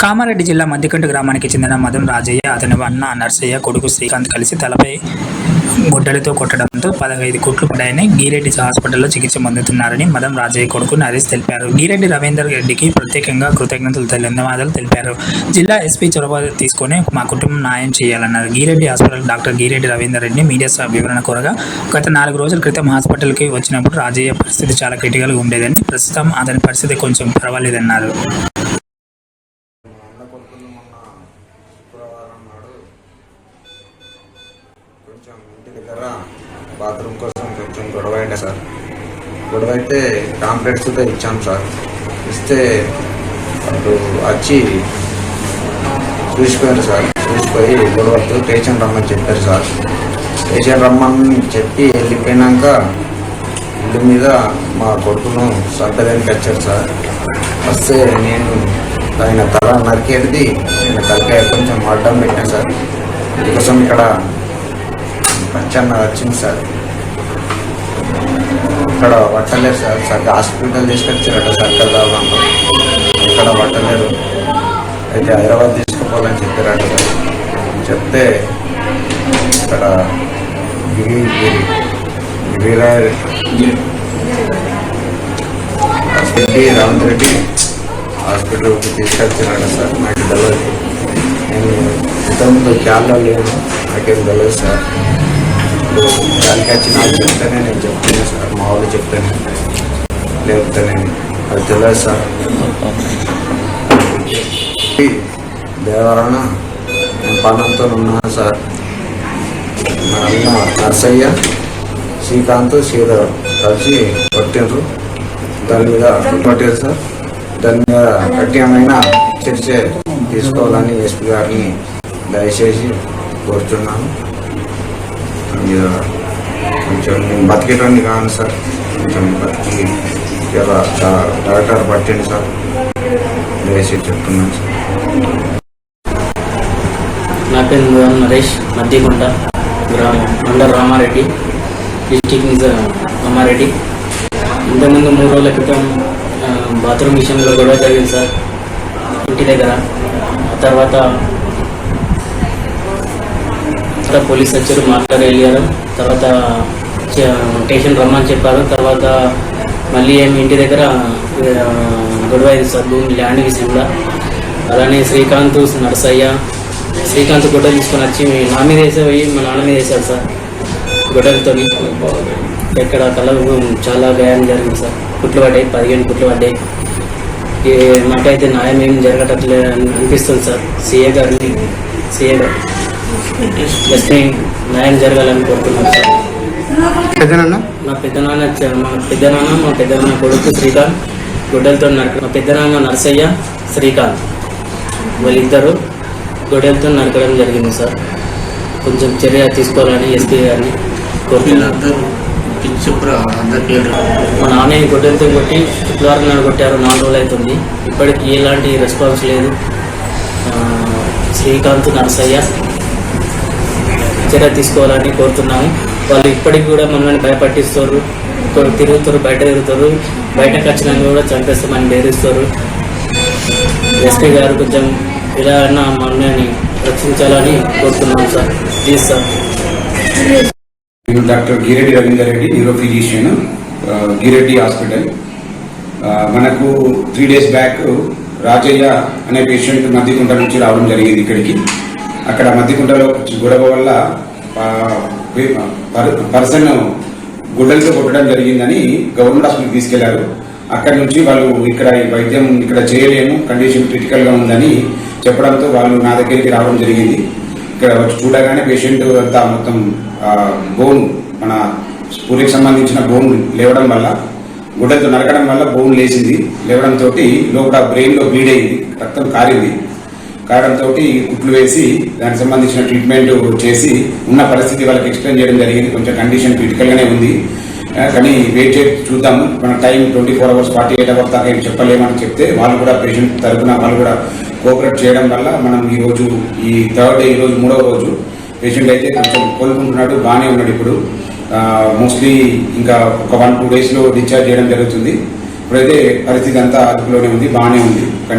కామారెడ్డి జిల్లా మద్దికంట గ్రామానికి చెందిన మదం రాజయ్య, అతని అన్న నర్సయ్య, కొడుకు శ్రీకాంత్ కలిసి తలపై గొడ్డలితో కొట్టడంతో 15 కుట్లు పడ్డాయని గీరెడ్డి హాస్పిటల్లో చికిత్స పొందుతున్నారని మదం రాజయ్య కొడుకు నరేష్ తెలిపారు. గీరెడ్డి రవీందర్ రెడ్డికి ప్రత్యేకంగా ధన్యవాదాలు తెలిపారు. జిల్లా ఎస్పీ చొరవ తీసుకుని మా కుటుంబం న్యాయం చేయాలన్నారు. Geereddy hospital doctor Geereddy Ravinder Reddy media వివరణ కోరగా, గత 4 రోజుల క్రితం హాస్పిటల్కి వచ్చినప్పుడు రాజయ్య పరిస్థితి చాలా క్రిటికల్గా ఉండేదని, ప్రస్తుతం అతని పరిస్థితి కొంచెం పర్వాలేదన్నారు. కొంచెం ఇంటి దగ్గర బాత్రూమ్ కోసం కొంచెం గొడవ అయింది సార్. గొడవ అయితే కాంప్లెంట్స్ కూడా ఇచ్చాం సార్. ఇస్తే వాళ్ళు వచ్చి చూసిపోయారు సార్. చూసిపోయి గొడవతో స్టేషన్ రమ్మని చెప్పారు సార్. స్టేషన్ రమ్మని చెప్పి వెళ్ళిపోయినాక ఇంటి మీద మా కొడుకును సంతడానికి వచ్చారు సార్. వస్తే నేను ఆయన తల నరికేది, నేను తలకాయ కొంచెం అడ్డం పెట్టాను సార్. అందుకోసం ఇక్కడ పచ్చన్న వచ్చింది సార్. ఇక్కడ పట్టలేరు సార్. సరిగ్గా హాస్పిటల్ తీసుకొచ్చారట సర్కార్ దాబాలో. ఇక్కడ పట్టలేరు. అయితే హైదరాబాద్ తీసుకుపోవాలని చెప్పారట సార్. చెప్తే ఇక్కడ రేవంత్ రెడ్డి హాస్పిటల్కి తీసుకొచ్చారట సార్. నాకు తెలియదు. నేను ఇంతకుముందు క్యాబ్లో లేను, నాకేం తెలియదు సార్. దానికి వచ్చి నాకు చెప్తేనే నేను చెప్తాను సార్. మా వాళ్ళు చెప్తాను, లేకపోతే నేను అది తెలియదు సార్. దేవరణ నేను పన్నంతో ఉన్నాను సార్. మా అన్న నర్సయ్య, శ్రీకాంత్, శ్రీధర్ కలిసి కొట్టిండ్రు. దాని మీద కొట్టారు సార్. దాని మీద కఠినమైన చర్చ తీసుకోవాలని ఎస్పీ గారిని దయచేసి కోరుతున్నాను. కొంచెం నేను బతికేటోని కాను సార్. కొంచెం బతికి డాక్టర్ పట్టండి సార్, దయచేసి చెప్తున్నాను సార్. నా పేరు నరేష్, మద్దికుంట గ్రామం, మండల్ రామారెడ్డి, డిస్టిక్ రామారెడ్డి. ఇంతకుముందు 3 రోజుల క్రితం బాత్రూమ్ విషయంలో గొడవ జరిగింది సార్ ఇంటి దగ్గర. ఆ తర్వాత పోలీస్ వచ్చారు, మాట్లాడి వెళ్ళారు. తర్వాత స్టేషన్ రమ్మని చెప్పారు. తర్వాత మళ్ళీ ఏమి ఇంటి దగ్గర గొడవ అయింది సార్ భూమి ల్యాండ్ విషయంలో. అలానే శ్రీకాంత్, నర్సయ్య, శ్రీకాంత్ గొడవ తీసుకొని వచ్చి నా మీద వేసేవి మా నాన్న మీద వేశారు సార్. గొడవలతో ఎక్కడ కళ్ళకు చాలా గాయం జరిగింది సార్. కుట్లు పడ్డాయి, 15 కుట్లు పడ్డాయి. మాకైతే న్యాయం ఏం జరగట్లే అనిపిస్తుంది సార్. సీఏ గారు జస్ట్ న్యాయం జరగాలని కోరుతున్నాను సార్. మా పెద్దనాన్న కొడుకు శ్రీకాంత్ గొడ్డలతో మా పెద్దనాన్న నర్సయ్య, శ్రీకాంత్ వాళ్ళిద్దరూ గొడ్డలతో నరకడం జరిగింది సార్. కొంచెం చర్య తీసుకోవాలని ఎస్పీ గారిని కోరుతున్నాను. మా నాన్నని గొడ్డలతో కొట్టి శుక్రవారం నాడు కొట్టారు. 4 రోజులు అవుతుంది. ఇప్పటికీ ఎలాంటి రెస్పాన్స్ లేదు. శ్రీకాంత్, నర్సయ్య చర్య తీసుకోవాలని కోరుతున్నాము. వాళ్ళు ఇప్పటికి కూడా మనల్ని భయపట్టిస్తారు, తిరుగుతారు, బయట తిరుగుతారు. బయటకు వచ్చినా కూడా చంపేస్తామని బెదిరిస్తారు. ఎస్పీ గారు కొంచెం ఇలా అన్నా మనల్ని రక్షించాలని కోరుతున్నాం సార్. Please sir. నేను doctor Geereddy Ravinder Reddy, neuro physician, Geereddy hospital. మనకు 3 days బ్యాక్ రాజయ్య అనే పేషెంట్ మద్దికుంట నుంచి రావడం జరిగింది ఇక్కడికి. అక్కడ మద్దికుంటలో గొడవ వల్ల పర్సన్ గుడ్డలతో కొట్టడం జరిగిందని గవర్నమెంట్ హాస్పిటల్కి తీసుకెళ్లారు. అక్కడి నుంచి వాళ్ళు ఇక్కడ వైద్యం ఇక్కడ చేయలేము, కండిషన్ క్రిటికల్గా ఉందని చెప్పడంతో వాళ్ళు నా దగ్గరికి రావడం జరిగింది. ఇక్కడ వచ్చి చూడగానే పేషెంట్ అంతా మొత్తం బోన్, మన పూరికి సంబంధించిన బోన్ లేవడం వల్ల, గుడ్డలతో నరకడం వల్ల బోన్ లేచింది. లేవడంతో లోపల బ్రెయిన్లో బ్లీడ్ అయింది, రక్తం కారడంతో కుట్లు వేసి దానికి సంబంధించిన ట్రీట్మెంట్ చేసి ఉన్న పరిస్థితి వాళ్ళకి ఎక్స్ప్లెయిన్ చేయడం జరిగింది. కొంచెం కండిషన్ క్రిటికల్గానే ఉంది, కానీ వెయిట్ చేసి చూద్దాము. మన టైం 24 hours 48 hours దాకా ఏం చెప్పలేమని చెప్తే వాళ్ళు కూడా పేషెంట్ తరఫున వాళ్ళు కూడా కోఆపరేట్ చేయడం వల్ల మనం ఈరోజు ఈ 3rd డే, ఈరోజు 3వ రోజు పేషెంట్ అయితే కొంచెం కోలుకుంటున్నాడు, బాగానే ఉన్నాడు. ఇప్పుడు మోస్ట్లీ ఇంకా ఒక 1-2 days డిశ్చార్జ్ చేయడం జరుగుతుంది. ఇప్పుడైతే పరిస్థితి అంతా అదుపులోనే ఉంది, బాగానే ఉంది.